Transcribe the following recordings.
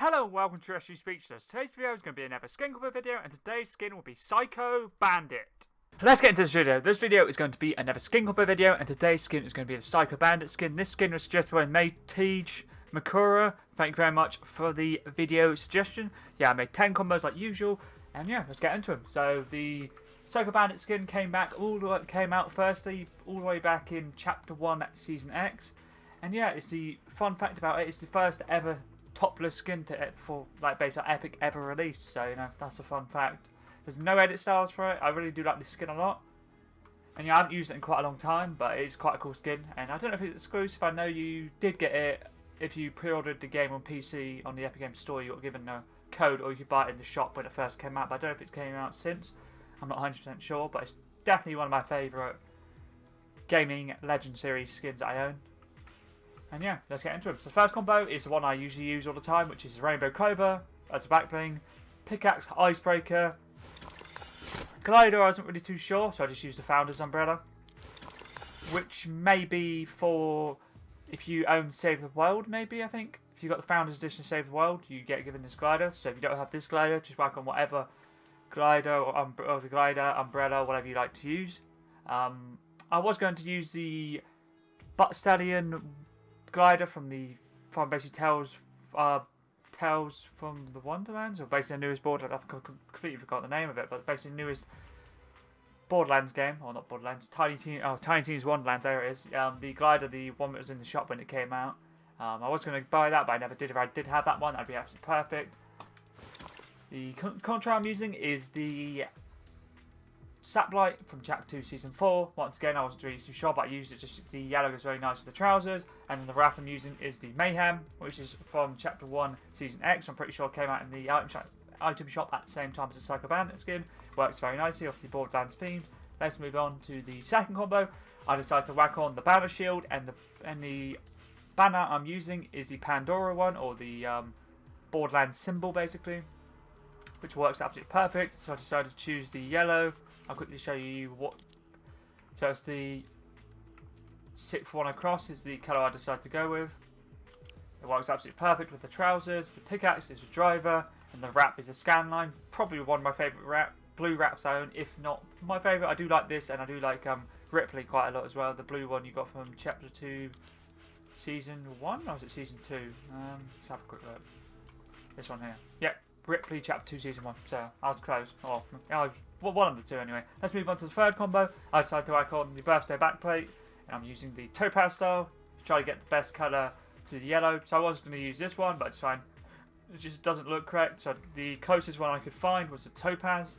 Hello and welcome to Rescue Speechless. Today's video is going to be another skin cover video, and today's skin will be Psycho Bandit. Let's get into this video. This video is going to be another skin cover video, and today's skin is going to be the Psycho Bandit skin. This skin was suggested by Matej Makura. Thank you very much for the video suggestion. Yeah, I made 10 combos like usual, and yeah, let's get into them. So the Psycho Bandit skin came out firstly all the way back in Chapter 1 Season X, and yeah, it's the fun fact about it. It's the first ever topless skin for like basically epic ever released, so you know, that's a fun fact. There's no edit styles for it. I really do like this skin a lot, and yeah, I haven't used it in quite a long time, but it's quite a cool skin. And I don't know if it's exclusive. I know you did get it if you pre-ordered the game on PC on the Epic Games Store. You got given a code, or you could buy it in the shop when it first came out, but I don't know if it's came out since. I'm not 100% sure, but it's definitely one of my favourite gaming Legend series skins that I own. And yeah, let's get into them. So the first combo is the one I usually use all the time, which is Rainbow Clover as a back bling, Pickaxe Icebreaker, Glider I wasn't really too sure, so I just used the Founder's Umbrella, which may be for if you own Save the World, maybe, I think. If you got the Founder's Edition Save the World, you get given this glider. So if you don't have this glider, just work on whatever glider or glider, umbrella, whatever you like to use. I was going to use the Butt Stallion glider from basically Tales from the Wonderlands, or basically the newest Borderlands. I've completely forgot the name of it, but basically the newest Borderlands game, or not Borderlands, Tiny Tina's Wonderland. There it is. The glider, the one that was in the shop when it came out. I was going to buy that, but I never did. If I did have that one, that'd be absolutely perfect. The contrail I'm using is the Saplight from Chapter 2 Season 4. Once again, I wasn't really too sure, but I used it just the yellow goes very nice with the trousers. And then the wrap I'm using is the Mayhem, which is from Chapter 1 Season X. I'm pretty sure it came out in the item shop at the same time as the Psycho Bandit skin. Works very nicely, obviously Borderlands themed. Let's move on to the second combo. I decided to whack on the banner shield, and the banner I'm using is the Pandora one, or the Borderlands symbol basically, which works absolutely perfect. So I decided to choose the yellow. I'll quickly show you what. So it's the 6th one across is the colour I decided to go with. It works absolutely perfect with the trousers. The pickaxe is a driver, and the wrap is a scan line. Probably one of my favourite blue wraps I own, if not my favourite. I do like this, and I do like Ripley quite a lot as well. The blue one you got from Chapter 2 Season 1, or was it Season 2? Let's have a quick look. This one here. Yep. Ripley Chapter 2 Season 1, so I was close. Or one of the two anyway. Let's move on to the third combo. I decided to whack on the birthday backplate, and I'm using the topaz style to try to get the best colour to the yellow. So I was going to use this one, but it's fine. It just doesn't look correct, so the closest one I could find was the topaz.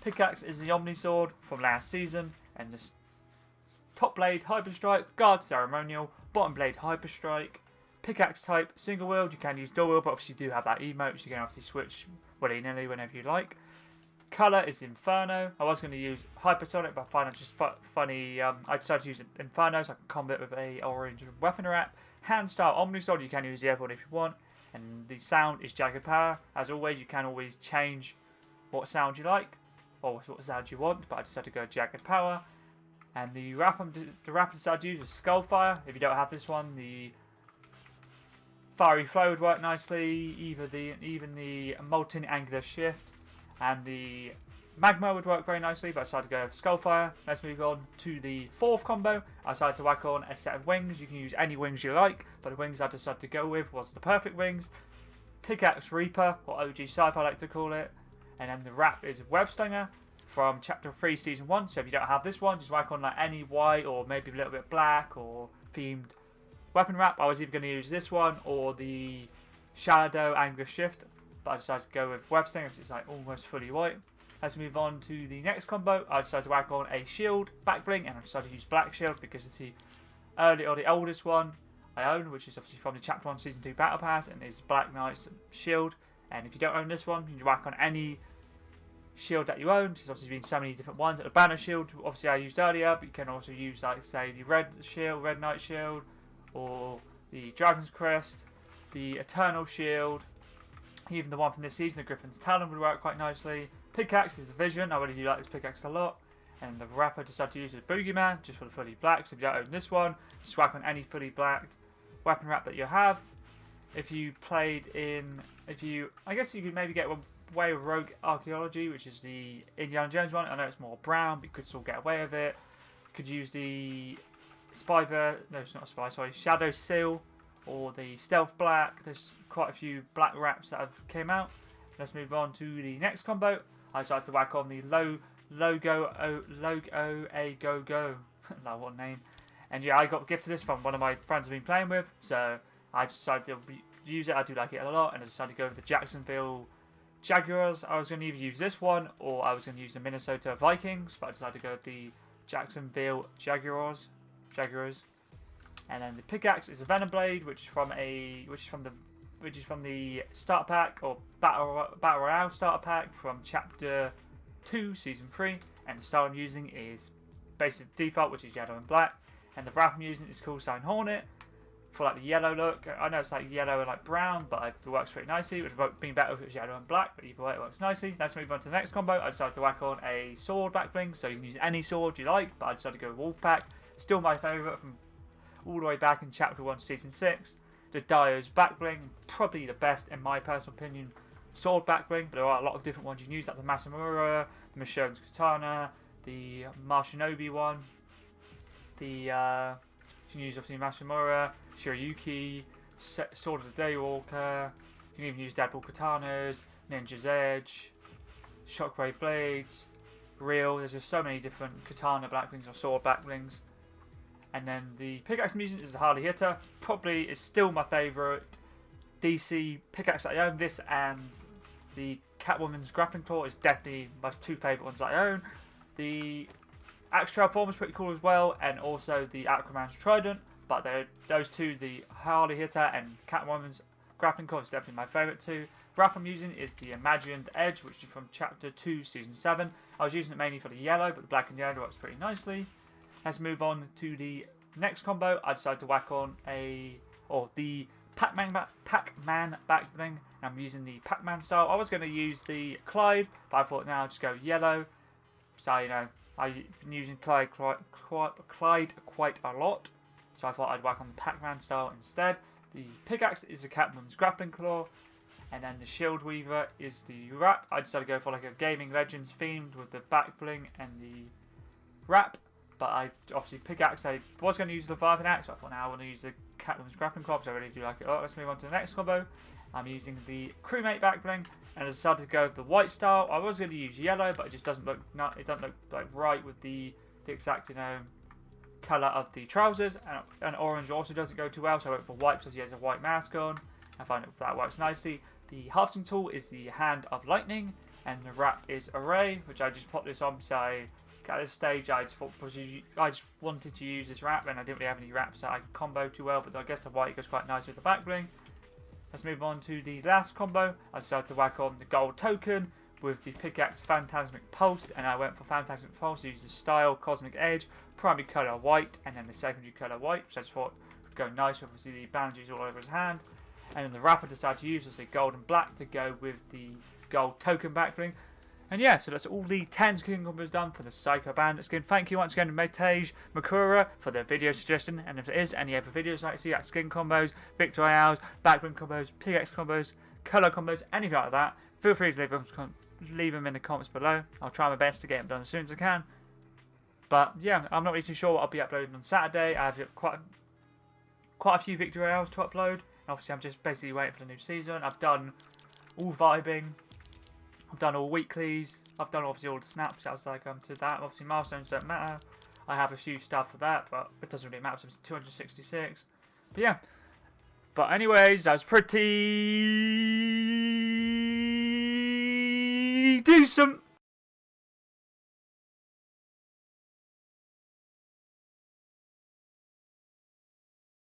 Pickaxe is the Omni Sword from last season, and the top blade Hyper Strike, guard ceremonial, bottom blade Hyper Strike. Pickaxe type, single wield. You can use dual wield, but obviously you do have that emote, so you can obviously switch willy-nilly whenever you like. Colour is Inferno. I was going to use Hypersonic, but I find it just funny. I decided to use Inferno, so I can combo it with a orange weapon wrap. Hand style Omni Sword. You can use the other one if you want. And the sound is Jagged Power. As always, you can always change what sound you like, or what sound you want, but I decided to go Jagged Power. And the wrap I decided to use was Skullfire. If you don't have this one, the Fiery Flow would work nicely, even the Molten Angular Shift, and the Magma would work very nicely, but I decided to go with Skullfire. Let's move on to the fourth combo. I decided to whack on a set of wings. You can use any wings you like, but the wings I decided to go with was the perfect wings. Pickaxe Reaper, or OG Scythe I like to call it, and then the wrap is Web Stinger from Chapter 3 Season 1, so if you don't have this one, just whack on like any white or maybe a little bit black or themed weapon wrap. I was either going to use this one or the Shadow Angular Shift, but I decided to go with Web Stinger because it's like almost fully white. Let's move on to the next combo. I decided to whack on a shield, back bling, and I decided to use Black Shield because it's the oldest one I own, which is obviously from the Chapter 1 Season 2 Battle Pass, and is Black Knight's shield. And if you don't own this one, you can whack on any shield that you own. There's obviously been so many different ones. The banner shield, obviously I used earlier, but you can also use, like, say, the red shield, Red Knight shield, or the Dragon's Crest, the Eternal Shield, even the one from this season, the Griffin's Talon, would work quite nicely. Pickaxe is a Vision. I really do like this pickaxe a lot. And the wrap I decided to use is Boogeyman, just for the fully black. So if you don't own this one, just whack on any fully blacked weapon wrap that you have. if you played in, I guess you could maybe get away with Rogue Archaeology, which is the Indiana Jones one. I know it's more brown, but you could still get away with it. You could use the Shadow Seal or the Stealth Black. There's quite a few black wraps that have came out. Let's move on to the next combo. I decided to whack on the Logo A Go Go. That one name. And yeah, I got gifted this from one of my friends I've been playing with, so I decided to use it. I do like it a lot, and I decided to go with the Jacksonville Jaguars. I was going to either use this one or I was going to use the Minnesota Vikings, but I decided to go with the Jacksonville Jaguars. And then the pickaxe is a Venom Blade, which is from the starter pack or Battle Royale starter pack from Chapter 2, Season 3. And the style I'm using is basic default, which is yellow and black. And the wrap I'm using is Call Sign Hornet for like the yellow look. I know it's like yellow and like brown, but it works pretty nicely. It would have been better if it was yellow and black, but either way it works nicely. Let's move on to the next combo. I decided to whack on a sword backbling, so you can use any sword you like, but I decided to go with Wolfpack. Still my favourite from all the way back in Chapter 1, Season 6. The Dio's backbling, probably the best in my personal opinion sword backbling, but there are a lot of different ones you can use, like the Masamura, the Michonne's Katana, the Marshinobi one, you can use obviously Masamura, Shiryuki, Sword of the Daywalker, you can even use Deadpool Katanas, Ninja's Edge, Shockwave Blades, Real. There's just so many different Katana backblings or sword backblings. And then the pickaxe I'm using is the Harley Hitter. Probably is still my favourite DC pickaxe that I own. This and the Catwoman's Grappling Claw is definitely my two favourite ones that I own. The Axe Trail Form is pretty cool as well, and also the Aquaman's Trident. But those two, the Harley Hitter and Catwoman's Grappling Claw, is definitely my favourite two. The wrap I'm using is the Imagined Edge, which is from Chapter 2, Season 7. I was using it mainly for the yellow, but the black and yellow works pretty nicely. Let's move on to the next combo. I decided to whack on the Pac-Man backbling. I'm using the Pac-Man style. I was going to use the Clyde, but I thought now I'll just go yellow. So, you know, I've been using Clyde quite a lot. So I thought I'd whack on the Pac-Man style instead. The pickaxe is a Catwoman's Grappling Claw. And then the Shield Weaver is the wrap. I decided to go for like a Gaming Legends themed with the backbling and the wrap. But I obviously pickaxe. I was going to use the Leviathan axe, but I thought now I want to use the Catwoman's Grappling Claw because I really do like it a lot. Let's move on to the next combo. I'm using the Crewmate backbling, and I decided to go with the white style. I was going to use yellow, but it just doesn't look like right with the exact colour of the trousers, and orange also doesn't go too well. So I went for white because he has a white mask on. I find that works nicely. The harvesting tool is the Hand of Lightning, and the wrap is Array, which I just popped this on. So at this stage, I just wanted to use this wrap, and I didn't really have any wraps that I could combo too well. But I guess the white goes quite nice with the backbling. Let's move on to the last combo. I decided to whack on the gold token with the pickaxe Phantasmic Pulse, and I went for Phantasmic Pulse to use the style Cosmic Edge, primary colour white, and then the secondary colour white, which I just thought would go nice with obviously the bandages all over his hand. And then the wrap I decided to use was the gold and black to go with the gold token backbling. And yeah, so that's all the 10 skin combos done for the Psycho Bandit skin. Thank you once again to Metage Makura for the video suggestion. And if there is any other videos like to see, like skin combos, victory royales, backbling combos, pickaxe combos, colour combos, anything like that, feel free to leave them in the comments below. I'll try my best to get them done as soon as I can. But yeah, I'm not really too sure what I'll be uploading on Saturday. I have quite a few victory royales to upload. Obviously, I'm just basically waiting for the new season. I've done all vibing. I've done all weeklies. I've done obviously all the snaps. I was like, to that. Obviously, milestones don't matter. I have a few stuff for that, but it doesn't really matter. It's 266. But yeah. But anyways, that was pretty decent.